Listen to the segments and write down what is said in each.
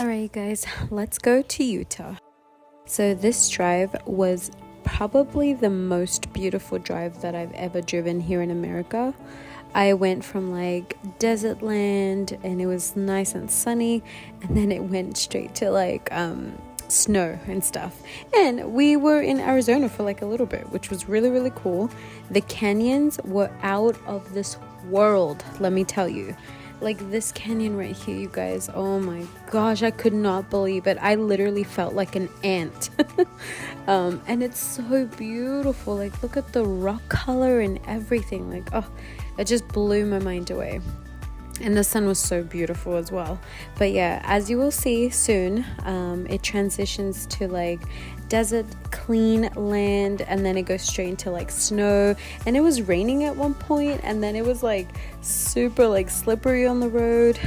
Alright guys, let's go to Utah. So this drive was probably the most beautiful drive that I've ever driven here in America. I went from like desert land and it was nice and sunny, and then it went straight to like snow and stuff. And we were in Arizona for like a little bit, which was really cool. The canyons were out of this world, let me tell you. Like this canyon right here, you guys, oh my gosh, I could not believe it. I literally felt like an ant. And it's so beautiful. Like look at the rock color and everything. Like, oh, it just blew my mind away. And the sun was so beautiful as well. But yeah, as you will see soon, it transitions to like desert, clean land, and then it goes straight into like snow. And it was raining at one point, and then it was like super like slippery on the road.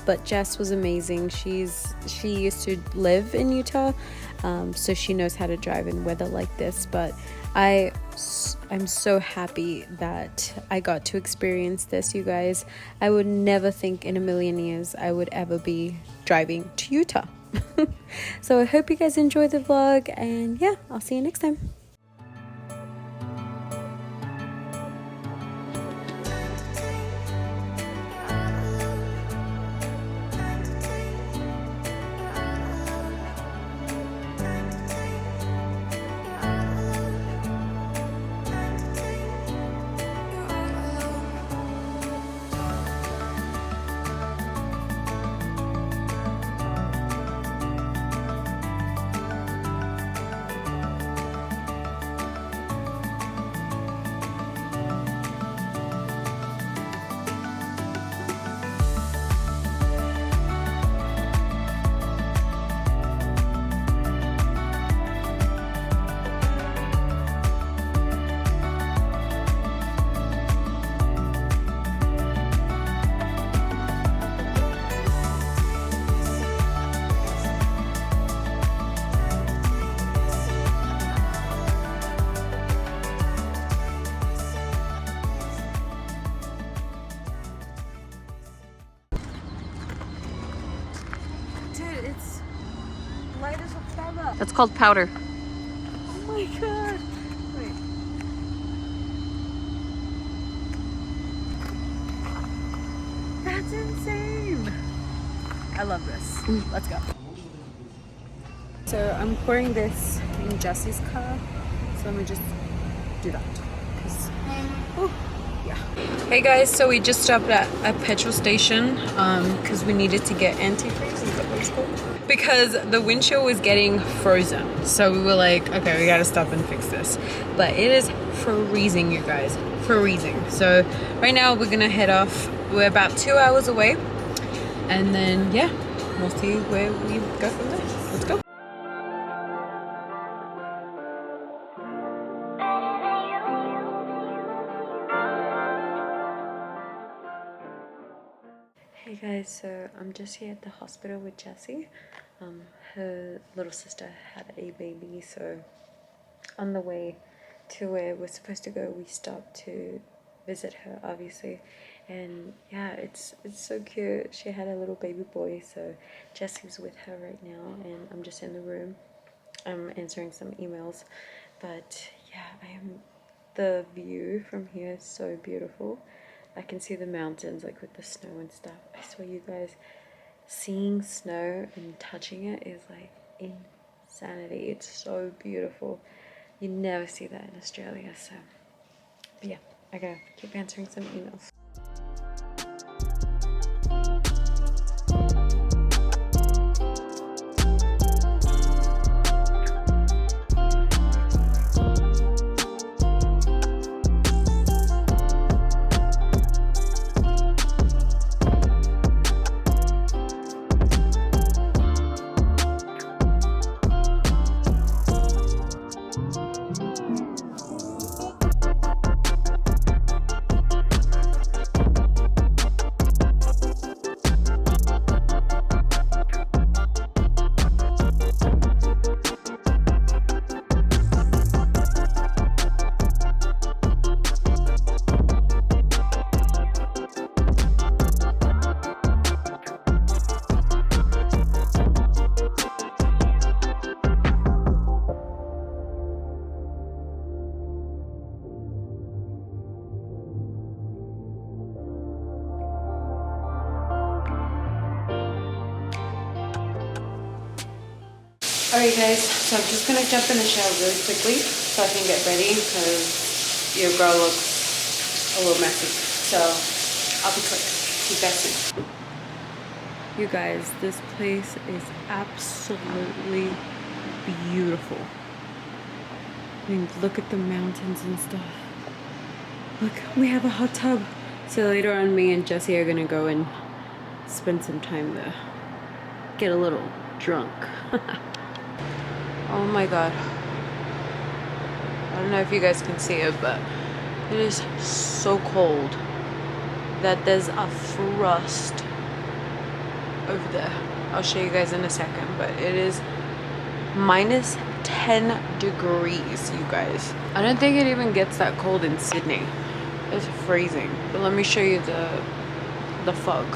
But Jess was amazing. She used to live in Utah, so she knows how to drive in weather like this. But I'm so happy that I got to experience this, you guys. I would never think in a million years I would ever be driving to Utah. So I hope you guys enjoy the vlog, and yeah, I'll see you next time. It's light as a feather. That's called powder. Oh my god. Wait. That's insane. I love this. Let's go. So I'm pouring this in Jesse's car. So let me just do that. Yeah. Hey guys, so we just stopped at a petrol station because we needed to get antifreeze, is that what it's called? Because the windshield was getting frozen. So we were like, okay, we gotta stop and fix this. But it is freezing, you guys, freezing. So right now we're gonna head off. We're about 2 hours away. And then, yeah, we'll see where we go from there. Let's go. Hey guys, so I'm just here at the hospital with Jessie. Her little sister had a baby, so on the way to where we're supposed to go, we stopped to visit her, obviously. And yeah, it's so cute. She had a little baby boy, so Jessie's with her right now, and I'm just in the room. I'm answering some emails, but yeah, the view from here is so beautiful. I can see the mountains like with the snow and stuff. I swear, you guys, seeing snow and touching it is like insanity. It's so beautiful. You never see that in Australia. So but yeah, I gotta keep answering some emails. Alright guys, so I'm just gonna jump in the shower really quickly so I can get ready because your girl looks a little messy. So I'll be quick. See you guys soon. You guys, this place is absolutely beautiful. I mean, look at the mountains and stuff. Look, we have a hot tub. So later on, me and Jesse are gonna go and spend some time there. Get a little drunk. Oh my god. I don't know if you guys can see it, but it is so cold that there's a frost over there. I'll show you guys in a second, but it is minus 10 degrees, you guys. I don't think it even gets that cold in Sydney. It's freezing. But let me show you the fog.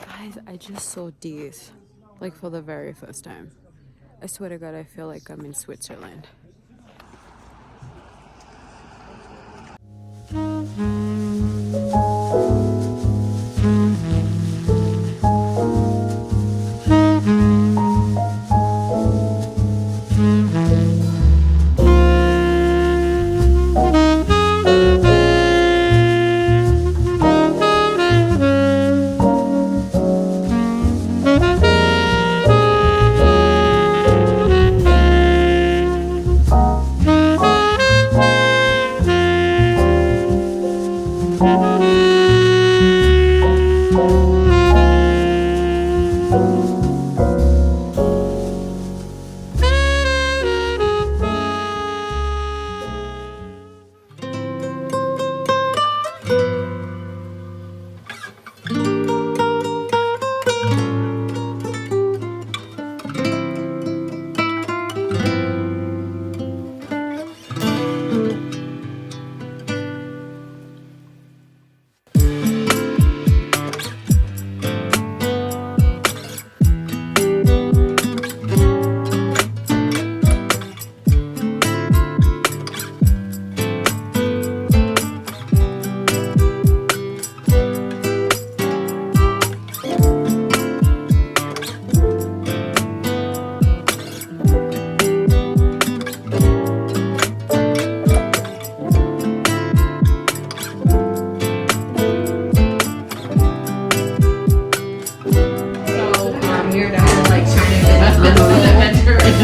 Guys, I just saw deers, like for the very first time. I swear to God, I feel like I'm in Switzerland.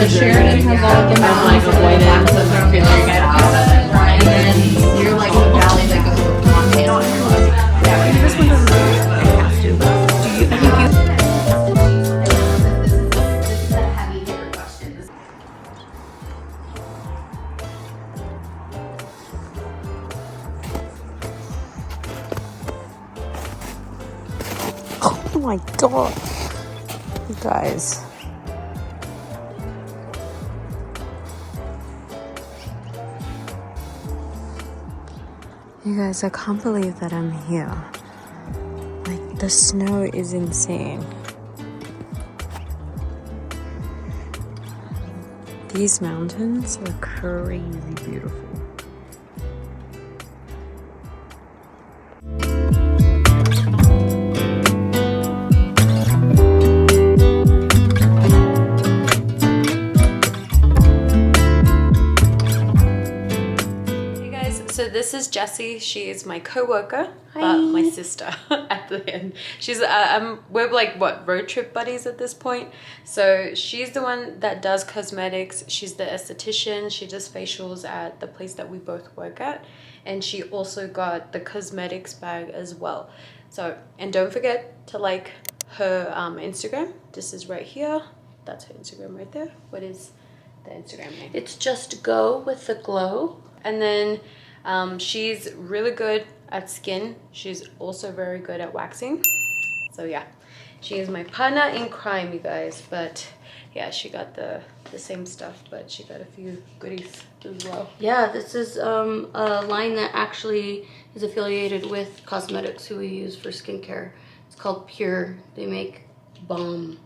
Sheridan has all the mountains of white ends and then you're like the valley that goes with Montana on your left. Yeah, this one doesn't have to. Do you think This is a heavy hitter question. Oh my god. You guys. You guys, I can't believe that I'm here. Like, the snow is insane. These mountains are crazy beautiful. So this this is Jessie. She is my co-worker, but my sister at the end. She's we're like what, road trip buddies at this point. So she's the one that does cosmetics. She's the esthetician. She does facials at the place that we both work at, and she also got the cosmetics bag as well. So, and don't forget to like her Instagram. This is right here. That's her Instagram right there. What is the Instagram name? It's Just Go with the Glow. And then she's really good at skin. She's also very good at waxing. So yeah, she is my partner in crime, you guys. But yeah, she got the same stuff, but she got a few goodies as well. Yeah, this is a line that actually is affiliated with cosmetics who we use for skincare. It's called Pure. They make bomb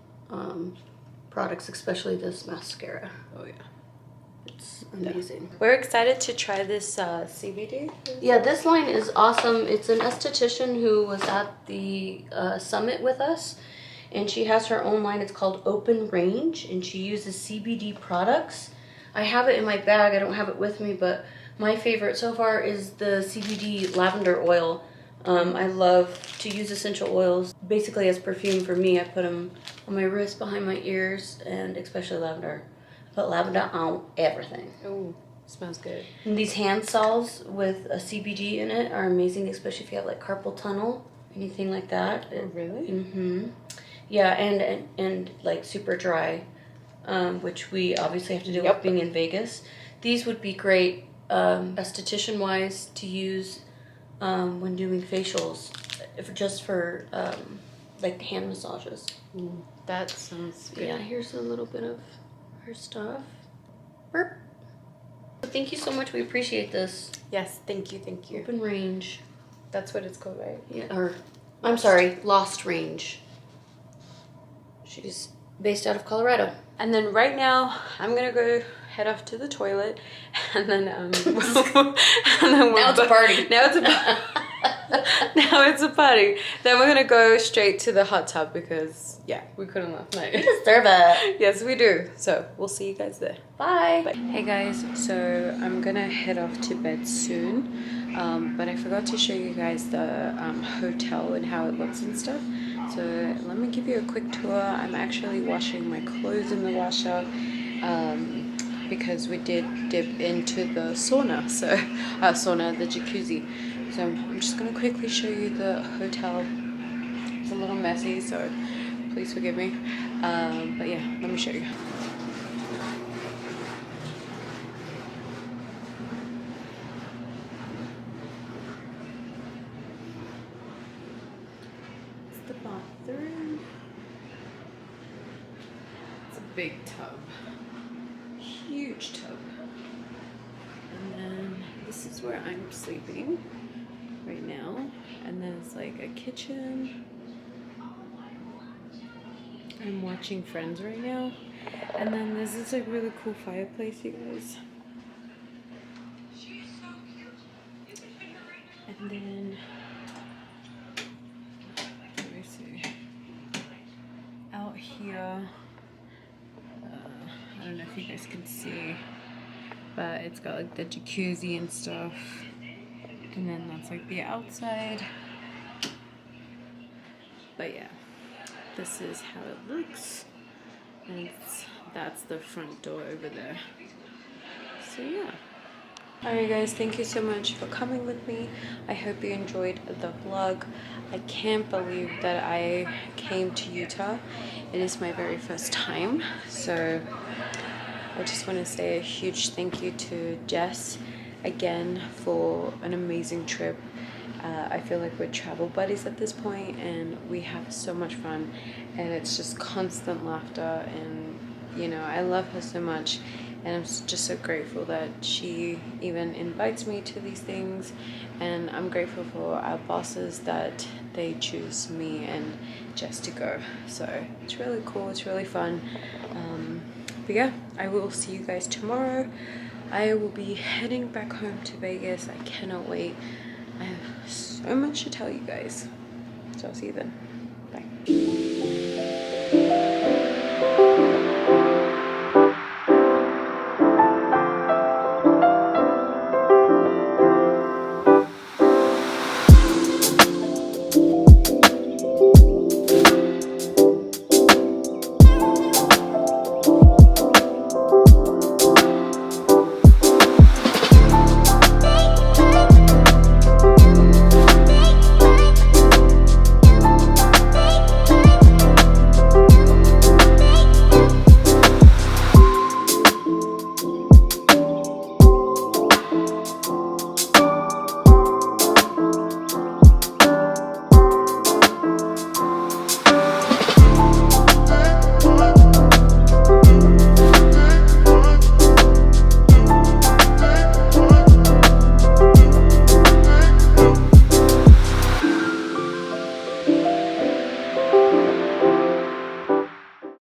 products, especially this mascara. Oh yeah. It's amazing. Yeah. We're excited to try this CBD. Yeah, this line is awesome. It's an esthetician who was at the summit with us, and she has her own line. It's called Open Range, and she uses CBD products. I have it in my bag. I don't have it with me, but my favorite so far is the CBD lavender oil. I love to use essential oils basically as perfume for me. I put them on my wrist, behind my ears, and especially lavender. I put lavender on everything. Oh, smells good. And these hand salves with a CBD in it are amazing, especially if you have like carpal tunnel, anything like that. Oh, really? Mm-hmm. Yeah, and like super dry, which we obviously have to do with being in Vegas. These would be great esthetician-wise to use when doing facials, just for like hand massages. Ooh, that sounds good. Yeah, here's a little bit of her stuff. Burp. Thank you so much. We appreciate this. Yes, thank you, thank you. Open Range. That's what it's called, right? Yeah, or I'm sorry, Lost Range. She's based out of Colorado. And then right now, I'm gonna go head off to the toilet, and then now it's a party. Now it's a now it's a party. Then we're gonna go straight to the hot tub because yeah, we couldn't last night. You deserve it. Yes, we do. So we'll see you guys there. Bye. Bye. Hey guys, so I'm gonna head off to bed soon, but I forgot to show you guys the hotel and how it looks and stuff. So let me give you a quick tour. I'm actually washing my clothes in the washer because we did dip into the sauna, so the jacuzzi. So I'm just gonna quickly show you the hotel. It's a little messy, so please forgive me. But yeah, let me show you. It's the bathroom. It's a big tub. Huge tub. And then this is where I'm sleeping right now. And then it's like a kitchen. I'm watching Friends right now. And then this is a really cool fireplace, you guys. And then, let me see, out here, I don't know if you guys can see, but it's got like the jacuzzi and stuff. And then that's like the outside. But yeah, this is how it looks. And that's the front door over there. So yeah. Alright guys, thank you so much for coming with me. I hope you enjoyed the vlog. I can't believe that I came to Utah. It is my very first time. So I just want to say a huge thank you to Jess again for an amazing trip. I feel like we're travel buddies at this point and we have so much fun, and it's just constant laughter, and you know, I love her so much, and I'm just so grateful that she even invites me to these things, and I'm grateful for our bosses that they choose me and Jess to go. So it's really cool, it's really fun. But yeah, I will see you guys tomorrow. I will be heading back home to Vegas. I cannot wait. I have so much to tell you guys. So I'll see you then.